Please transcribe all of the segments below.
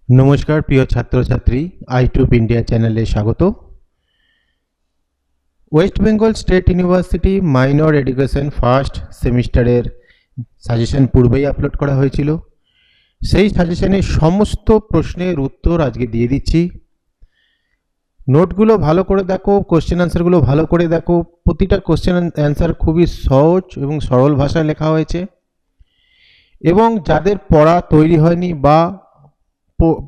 নমস্কার প্রিয় ছাত্রছাত্রী, আইটিউব ইন্ডিয়া চ্যানেলে স্বাগত। West Bengal state university minor education first সেমিস্টারের সাজেশন পূর্বেই আপলোড করা হয়েছিল। সেই সাজেশনের সমস্ত প্রশ্নের উত্তর আজকে দিয়ে দিচ্ছি। নোটগুলো ভালো করে দেখো, কোশ্চেন অ্যান্সারগুলো ভালো করে দেখো। প্রতিটা কোশ্চেন অ্যান্সার খুবই সহজ এবং সরল ভাষায় লেখা হয়েছে, এবং যাদের পড়া তৈরি হয়নি বা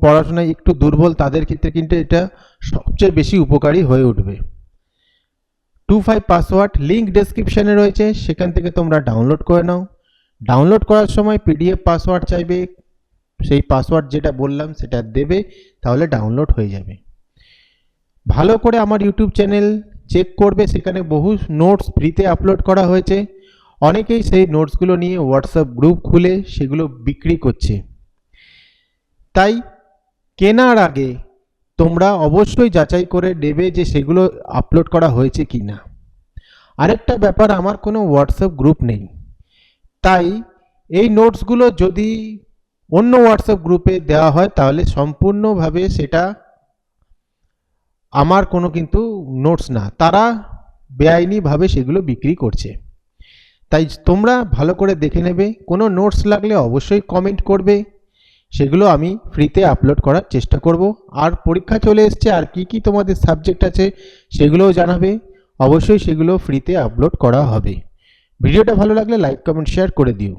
পড়াশোনায় একটু দুর্বল তাদের ক্ষেত্রে কিন্তু এটা সবচেয়ে বেশি উপকারী হয়ে উঠবে। 25 পাসওয়ার্ড লিঙ্ক ডেসক্রিপশনে রয়েছে, সেখান থেকে তোমরা ডাউনলোড করে নাও। ডাউনলোড করার সময় পিডিএফ পাসওয়ার্ড চাইবে, সেই পাসওয়ার্ড যেটা বললাম সেটা দেবে, তাহলে ডাউনলোড হয়ে যাবে। ভালো করে আমার ইউটিউব চ্যানেল চেক করবে, সেখানে বহু নোটস ফ্রিতে আপলোড করা হয়েছে। অনেকেই সেই নোটসগুলো নিয়ে হোয়াটসঅ্যাপ গ্রুপ খুলে সেগুলো বিক্রি করছে। তাই কেনার আগে তোমরা অবশ্যই যাচাই করে নেবে যে সেগুলো আপলোড করা হয়েছে কি না। আরেকটা ব্যাপার, আমার কোনো হোয়াটসঅ্যাপ গ্রুপ নেই, তাই এই নোটসগুলো যদি অন্য হোয়াটসঅ্যাপ গ্রুপে দেওয়া হয় তাহলে সম্পূর্ণভাবে সেটা আমার কোনো কিন্তু নোটস না, তারা বেআইনিভাবে সেগুলো বিক্রি করছে। তাই তোমরা ভালো করে দেখে নেবে। কোনো নোটস লাগলে অবশ্যই কমেন্ট করবে, সেগুলো আমি ফ্রিতে আপলোড করার চেষ্টা করব। আর পরীক্ষা চলে এসছে, আর কি কি তোমাদের সাবজেক্ট আছে সেগুলোও জানাবে, অবশ্যই সেগুলো ফ্রিতে আপলোড করা হবে। ভিডিওটা ভালো লাগলে লাইক কমেন্ট শেয়ার করে দিও।